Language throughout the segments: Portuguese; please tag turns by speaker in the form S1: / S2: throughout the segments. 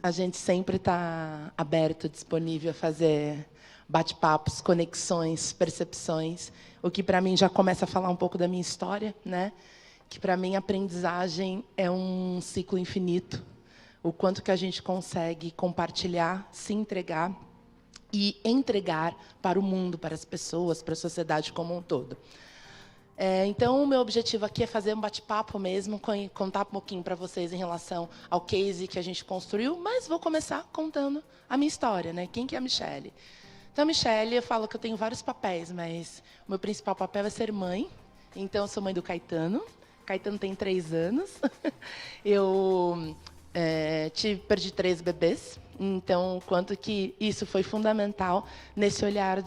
S1: A gente sempre está aberto, disponível a fazer bate-papos, conexões, percepções, o que para mim já começa a falar um pouco da minha história, né? Que para mim a aprendizagem é um ciclo infinito. O quanto que a gente consegue compartilhar, se entregar e entregar para o mundo, para as pessoas, para a sociedade como um todo. Então, o meu objetivo aqui é fazer um bate-papo mesmo, contar um pouquinho para vocês em relação ao case que a gente construiu, mas vou começar contando a minha história, né? Quem que é a Michele? Então, a Michele, eu falo que eu tenho vários papéis, mas o meu principal papel é ser mãe. Então, eu sou mãe do Caetano. Caetano tem 3 anos. Eu perdi 3 bebês. Então, quanto que isso foi fundamental nesse olhar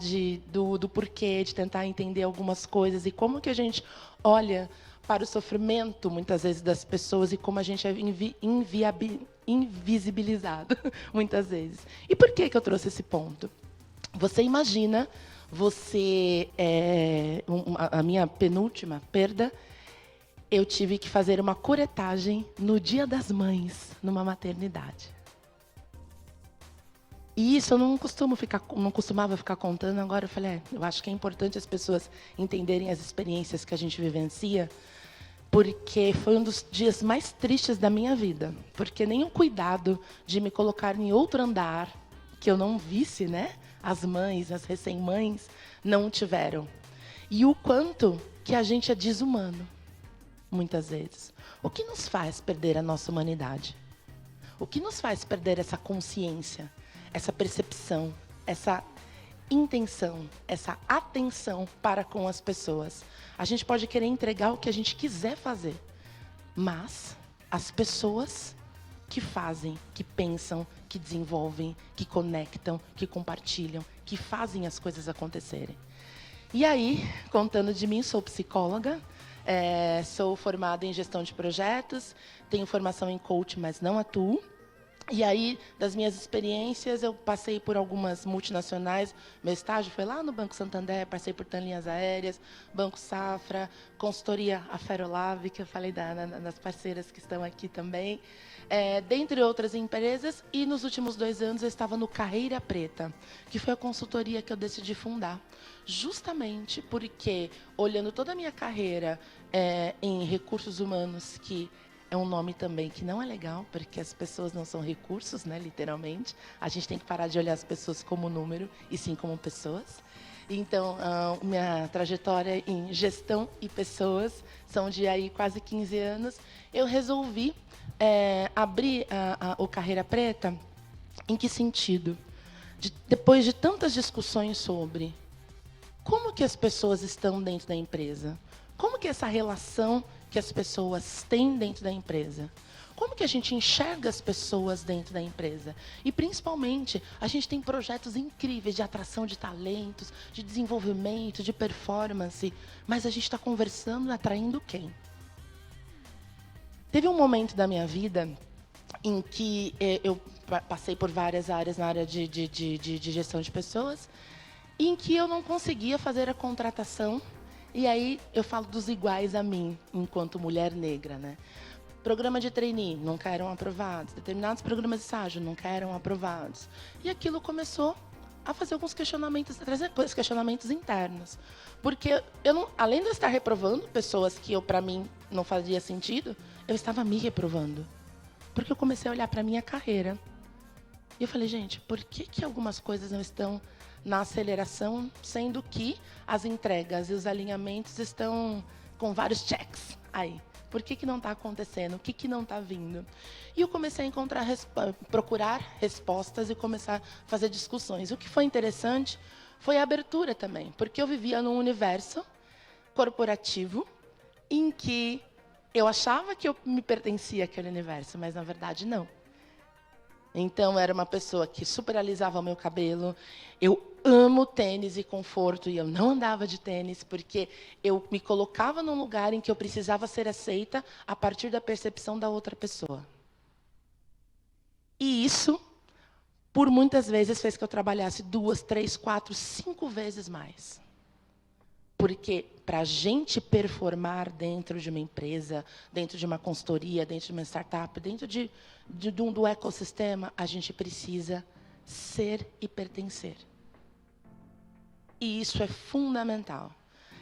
S1: do porquê, de tentar entender algumas coisas e como que a gente olha para o sofrimento, muitas vezes, das pessoas e como a gente é invisibilizado, muitas vezes. E por que eu trouxe esse ponto? Você imagina, a minha penúltima perda, eu tive que fazer uma curetagem no Dia das Mães, numa maternidade. E isso eu não costumava ficar contando, agora eu falei, eu acho que é importante as pessoas entenderem as experiências que a gente vivencia, porque foi um dos dias mais tristes da minha vida, porque nem o cuidado de me colocar em outro andar, que eu não visse, né, as mães, as recém-mães, não tiveram. E o quanto que a gente é desumano, muitas vezes. O que nos faz perder a nossa humanidade? O que nos faz perder essa consciência, essa percepção, essa intenção, essa atenção para com as pessoas? A gente pode querer entregar o que a gente quiser fazer, mas as pessoas que fazem, que pensam, que desenvolvem, que conectam, que compartilham, que fazem as coisas acontecerem. E aí, contando de mim, sou psicóloga, sou formada em gestão de projetos, tenho formação em coaching, mas não atuo. E aí, das minhas experiências, eu passei por algumas multinacionais. Meu estágio foi lá no Banco Santander, passei por TAM Linhas Aéreas, Banco Safra, consultoria Aferolave, que eu falei das parceiras que estão aqui também, dentre outras empresas. E nos últimos 2 anos eu estava no Carreira Preta, que foi a consultoria que eu decidi fundar. Justamente porque, olhando toda a minha carreira em recursos humanos, que é um nome também que não é legal, porque as pessoas não são recursos, né, literalmente. A gente tem que parar de olhar as pessoas como número, e sim como pessoas. Então, minha trajetória em gestão e pessoas são de aí quase 15 anos. Eu resolvi abrir o Carreira Preta. Em que sentido? Depois de tantas discussões sobre como que as pessoas estão dentro da empresa, como que essa relação que as pessoas têm dentro da empresa, como que a gente enxerga as pessoas dentro da empresa. E, principalmente, a gente tem projetos incríveis de atração de talentos, de desenvolvimento, de performance, mas a gente está conversando, atraindo quem? Teve um momento da minha vida em que eu passei por várias áreas na área de gestão de pessoas, em que eu não conseguia fazer a contratação. E aí eu falo dos iguais a mim, enquanto mulher negra, né? Programa de trainee, nunca eram aprovados. Determinados programas de estágio, nunca eram aprovados. E aquilo começou a fazer alguns questionamentos, a trazer questionamentos internos. Porque eu não, além de eu estar reprovando pessoas que para mim não fazia sentido, eu estava me reprovando. Porque eu comecei a olhar para a minha carreira. E eu falei, gente, por que algumas coisas não estão na aceleração, sendo que as entregas e os alinhamentos estão com vários checks aí? Por que não está acontecendo? O que não está vindo? E eu comecei a procurar respostas e começar a fazer discussões. O que foi interessante foi a abertura também, porque eu vivia num universo corporativo em que eu achava que eu me pertencia àquele universo, mas, na verdade, não. Então, era uma pessoa que super alisava o meu cabelo. Eu amo tênis e conforto, e eu não andava de tênis, porque eu me colocava num lugar em que eu precisava ser aceita a partir da percepção da outra pessoa. E isso, por muitas vezes, fez que eu trabalhasse 2, 3, 4, 5 vezes mais. Porque para a gente performar dentro de uma empresa, dentro de uma consultoria, dentro de uma startup, dentro do ecossistema, a gente precisa ser e pertencer. E isso é fundamental.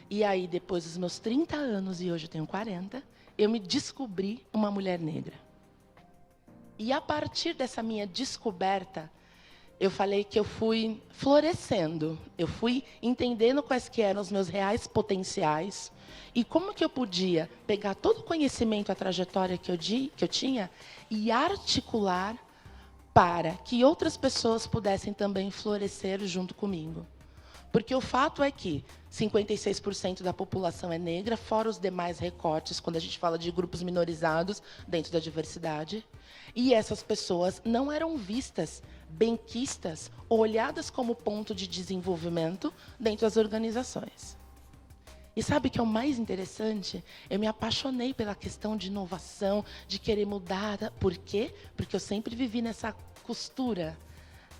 S1: E aí, depois dos meus 30 anos, e hoje eu tenho 40, eu me descobri uma mulher negra. E a partir dessa minha descoberta, eu falei que eu fui florescendo, eu fui entendendo quais que eram os meus reais potenciais e como que eu podia pegar todo o conhecimento, a trajetória que eu tinha e articular para que outras pessoas pudessem também florescer junto comigo. Porque o fato é que 56% da população é negra, fora os demais recortes, quando a gente fala de grupos minorizados dentro da diversidade. E essas pessoas não eram vistas, benquistas, ou olhadas como ponto de desenvolvimento dentro das organizações. E sabe o que é o mais interessante? Eu me apaixonei pela questão de inovação, de querer mudar. Por quê? Porque eu sempre vivi nessa costura,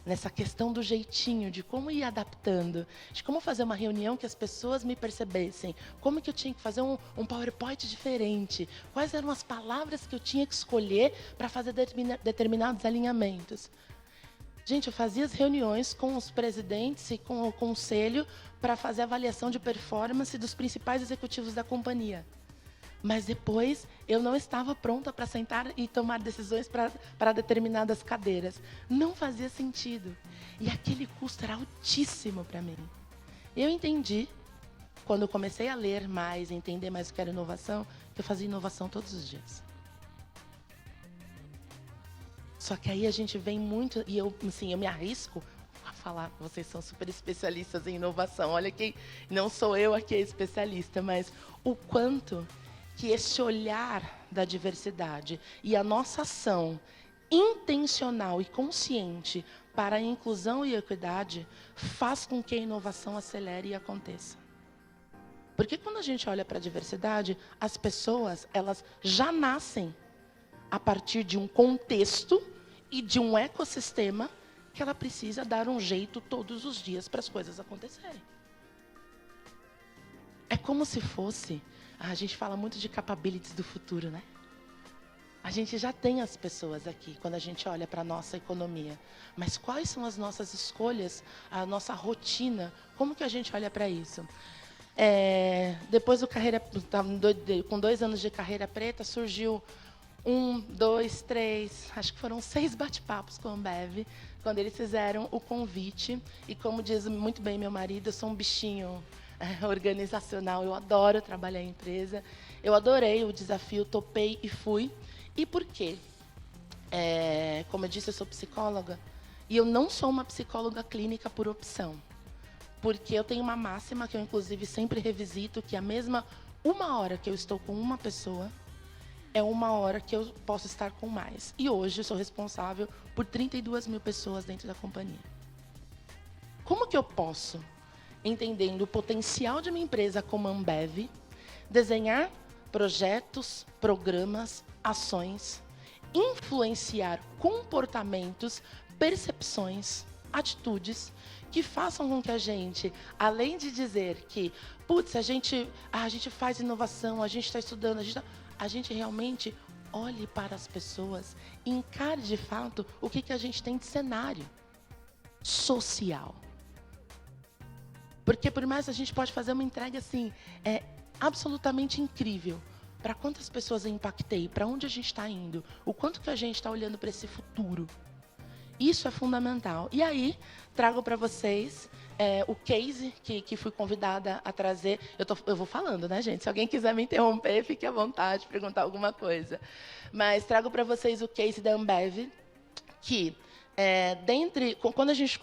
S1: nessa questão do jeitinho, de como ir adaptando, de como fazer uma reunião que as pessoas me percebessem, como que eu tinha que fazer um PowerPoint diferente, quais eram as palavras que eu tinha que escolher para fazer determinados alinhamentos. Gente, eu fazia as reuniões com os presidentes e com o conselho para fazer avaliação de performance dos principais executivos da companhia. Mas depois eu não estava pronta para sentar e tomar decisões para determinadas cadeiras. Não fazia sentido. E aquele custo era altíssimo para mim. Eu entendi, quando eu comecei a ler mais, entender mais o que era inovação, que eu fazia inovação todos os dias. Só que aí a gente vem muito, e eu me arrisco a falar, vocês são super especialistas em inovação. Olha que não sou eu aqui a especialista, mas o quanto que esse olhar da diversidade e a nossa ação intencional e consciente para a inclusão e equidade faz com que a inovação acelere e aconteça. Porque quando a gente olha para a diversidade, as pessoas, elas já nascem a partir de um contexto e de um ecossistema que ela precisa dar um jeito todos os dias para as coisas acontecerem. É como se fosse... A gente fala muito de capabilities do futuro, né? A gente já tem as pessoas aqui, quando a gente olha para a nossa economia. Mas quais são as nossas escolhas, a nossa rotina? Como que a gente olha para isso? Depois com 2 anos de carreira preta, surgiu 1, 2, 3, acho que foram 6 bate-papos com a Ambev, quando eles fizeram o convite. E como diz muito bem meu marido, eu sou um bichinho organizacional, eu adoro trabalhar em empresa, eu adorei o desafio, topei e fui. E por quê? Como eu disse, eu sou psicóloga, e eu não sou uma psicóloga clínica por opção, porque eu tenho uma máxima que eu, inclusive, sempre revisito, que a mesma 1 hora que eu estou com uma pessoa, é 1 hora que eu posso estar com mais. E hoje eu sou responsável por 32 mil pessoas dentro da companhia. Como que eu posso, entendendo o potencial de uma empresa como a Ambev, desenhar projetos, programas, ações, influenciar comportamentos, percepções, atitudes que façam com que a gente, além de dizer que, putz, a gente faz inovação, a gente está estudando, a gente realmente olhe para as pessoas e encare de fato o que a gente tem de cenário social. Porque por mais a gente pode fazer uma entrega assim, absolutamente incrível. Para quantas pessoas eu impactei? Para onde a gente está indo? O quanto que a gente está olhando para esse futuro? Isso é fundamental. E aí, trago para vocês o case que fui convidada a trazer. Eu vou falando, né, gente? Se alguém quiser me interromper, fique à vontade, perguntar alguma coisa. Mas trago para vocês o case da Ambev, que... quando a gente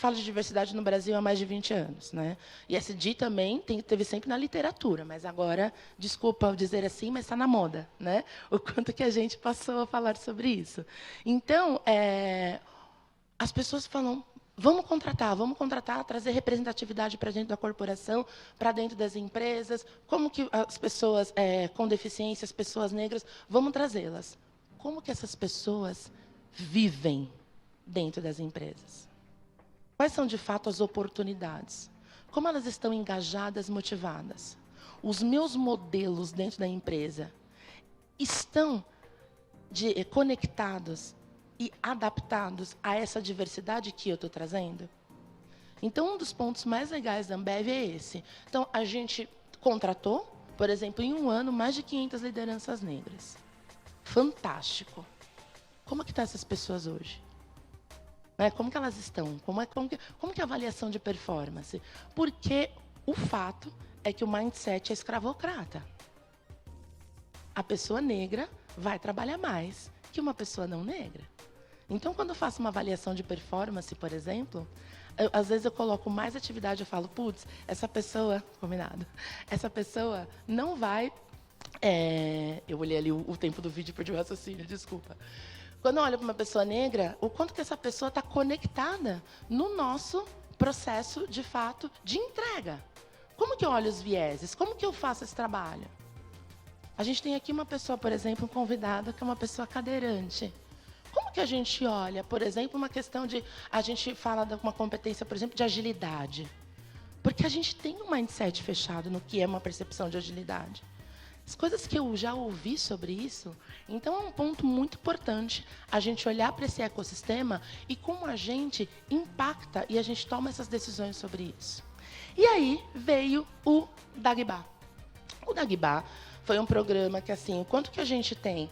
S1: fala de diversidade no Brasil há mais de 20 anos, né? E ESG também teve sempre na literatura, mas agora, desculpa dizer assim, mas está na moda, né? O quanto que a gente passou a falar sobre isso. Então, as pessoas falam, vamos contratar, trazer representatividade para dentro da corporação, para dentro das empresas, como que as pessoas com deficiência, as pessoas negras, vamos trazê-las. Como que essas pessoas vivem dentro das empresas? Quais são, de fato, as oportunidades? Como elas estão engajadas, motivadas? Os meus modelos dentro da empresa estão conectados e adaptados a essa diversidade que eu estou trazendo? Então, um dos pontos mais legais da Ambev é esse. Então, a gente contratou, por exemplo, em um ano, mais de 500 lideranças negras. Fantástico. Como que estão essas pessoas hoje? Né? Como que elas estão? Como que é a avaliação de performance? Porque o fato é que o mindset é escravocrata. A pessoa negra vai trabalhar mais que uma pessoa não negra. Então, quando eu faço uma avaliação de performance, por exemplo, às vezes eu coloco mais atividade, eu falo, putz, essa pessoa, combinado, essa pessoa não vai... eu olhei ali o tempo do vídeo e perdi o raciocínio, desculpa. Quando eu olho para uma pessoa negra, o quanto que essa pessoa está conectada no nosso processo, de fato, de entrega. Como que eu olho os vieses? Como que eu faço esse trabalho? A gente tem aqui uma pessoa, por exemplo, um convidado, que é uma pessoa cadeirante. Como que a gente olha, por exemplo, uma questão de... A gente fala de uma competência, por exemplo, de agilidade. Porque a gente tem um mindset fechado no que é uma percepção de agilidade. As coisas que eu já ouvi sobre isso, então é um ponto muito importante a gente olhar para esse ecossistema e como a gente impacta e a gente toma essas decisões sobre isso. E aí veio o Dagba. O Dagba foi um programa que, assim, o quanto que a gente tem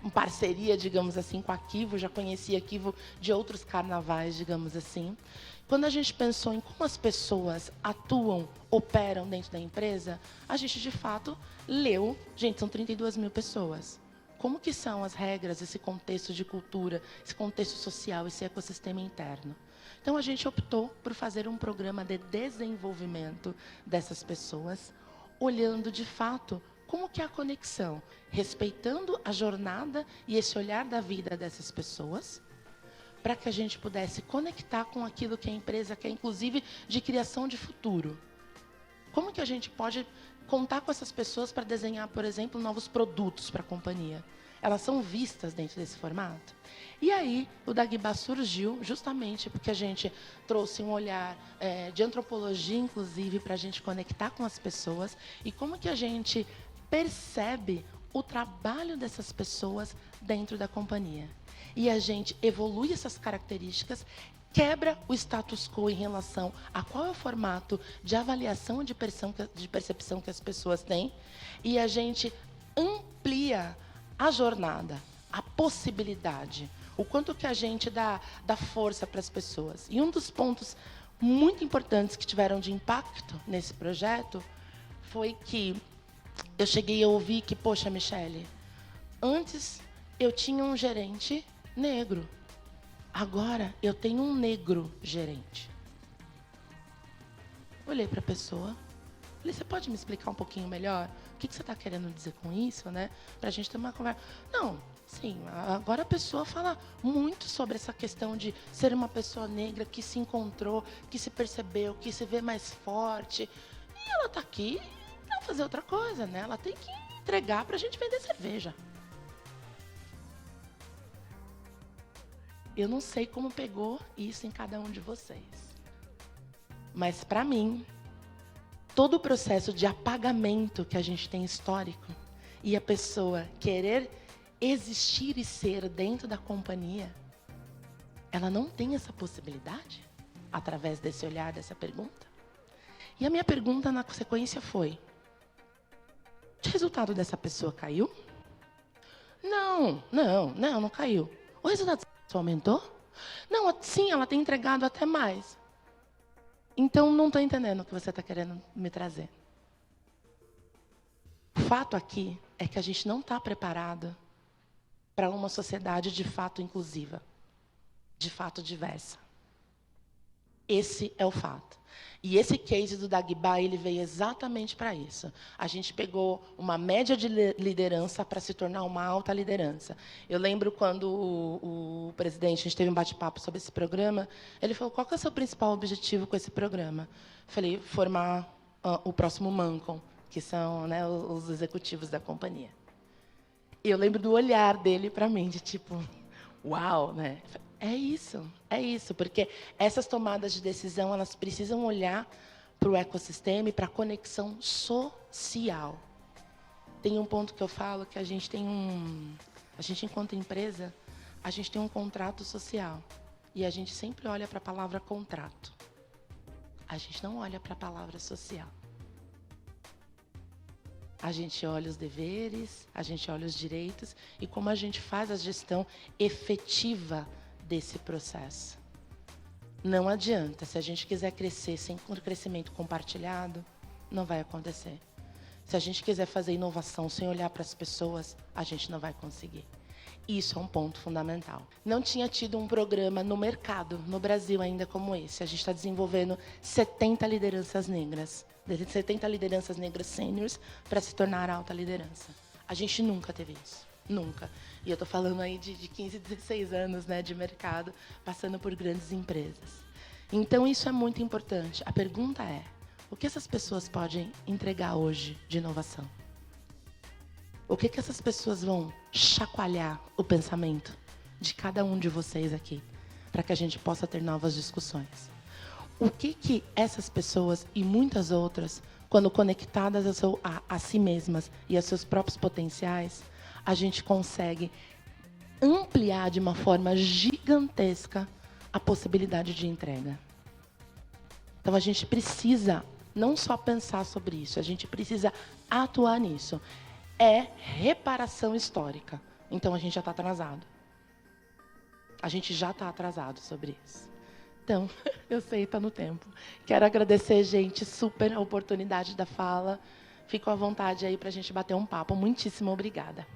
S1: uma parceria, digamos assim, com a Kivo, já conhecia a Kivo de outros carnavais, digamos assim. Quando a gente pensou em como as pessoas atuam, operam dentro da empresa, a gente, de fato, leu... Gente, são 32 mil pessoas. Como que são as regras, esse contexto de cultura, esse contexto social, esse ecossistema interno? Então, a gente optou por fazer um programa de desenvolvimento dessas pessoas, olhando, de fato, como que é a conexão, respeitando a jornada e esse olhar da vida dessas pessoas, para que a gente pudesse conectar com aquilo que a empresa quer, inclusive de criação de futuro. Como que a gente pode contar com essas pessoas para desenhar, por exemplo, novos produtos para a companhia? Elas são vistas dentro desse formato? E aí, o Dagba surgiu justamente porque a gente trouxe um olhar de antropologia, inclusive, para a gente conectar com as pessoas e como que a gente percebe o trabalho dessas pessoas dentro da companhia. E a gente evolui essas características, quebra o status quo em relação a qual é o formato de avaliação de percepção que as pessoas têm, e a gente amplia a jornada, a possibilidade, o quanto que a gente dá força para as pessoas. E um dos pontos muito importantes que tiveram de impacto nesse projeto foi que eu cheguei a ouvir que, poxa, Michele, antes eu tinha um gerente negro. Agora eu tenho um negro gerente. Olhei para a pessoa, falei, você pode me explicar um pouquinho melhor? O que você está querendo dizer com isso, né? Para a gente ter uma conversa. Não, sim, agora a pessoa fala muito sobre essa questão de ser uma pessoa negra que se encontrou, que se percebeu, que se vê mais forte. E ela está aqui para fazer outra coisa, né? Ela tem que entregar para a gente vender cerveja. Eu não sei como pegou isso em cada um de vocês. Mas, para mim, todo o processo de apagamento que a gente tem histórico e a pessoa querer existir e ser dentro da companhia, ela não tem essa possibilidade através desse olhar, dessa pergunta. E a minha pergunta na sequência foi: o resultado dessa pessoa caiu? Não caiu. O resultado aumentou? Não, sim, ela tem entregado até mais. Então, não estou entendendo o que você está querendo me trazer. O fato aqui é que a gente não está preparado para uma sociedade de fato inclusiva, de fato diversa. Esse é o fato. E esse case do Dagba, ele veio exatamente para isso. A gente pegou uma média de liderança para se tornar uma alta liderança. Eu lembro quando o presidente, a gente teve um bate-papo sobre esse programa, ele falou, qual que é o seu principal objetivo com esse programa? Eu falei, formar o próximo Mancon, que são, né, os executivos da companhia. E eu lembro do olhar dele para mim, de tipo, Uau, né? É isso, porque essas tomadas de decisão, elas precisam olhar para o ecossistema e para a conexão social. Tem um ponto que eu falo que a gente enquanto empresa, a gente tem um contrato social. E a gente sempre olha para a palavra contrato. A gente não olha para a palavra social. A gente olha os deveres, a gente olha os direitos e como a gente faz a gestão efetiva desse processo. Não adianta, se a gente quiser crescer sem crescimento compartilhado, não vai acontecer. Se a gente quiser fazer inovação sem olhar para as pessoas, a gente não vai conseguir. Isso é um ponto fundamental. Não tinha tido um programa no mercado, no Brasil ainda como esse. A gente está desenvolvendo 70 lideranças negras. 70 lideranças negras sêniores para se tornar alta liderança. A gente nunca teve isso. Nunca. E eu estou falando aí de 15, 16 anos, né, de mercado, passando por grandes empresas. Então, isso é muito importante. A pergunta é, o que essas pessoas podem entregar hoje de inovação? O que essas pessoas vão chacoalhar o pensamento de cada um de vocês aqui, para que a gente possa ter novas discussões? O que essas pessoas e muitas outras, quando conectadas a si mesmas e a seus próprios potenciais, a gente consegue ampliar de uma forma gigantesca a possibilidade de entrega. Então, a gente precisa não só pensar sobre isso, a gente precisa atuar nisso. É reparação histórica. Então, a gente já está atrasado. A gente já está atrasado sobre isso. Então, eu sei, está no tempo. Quero agradecer, gente, super a oportunidade da fala. Fico à vontade aí para a gente bater um papo. Muitíssimo obrigada.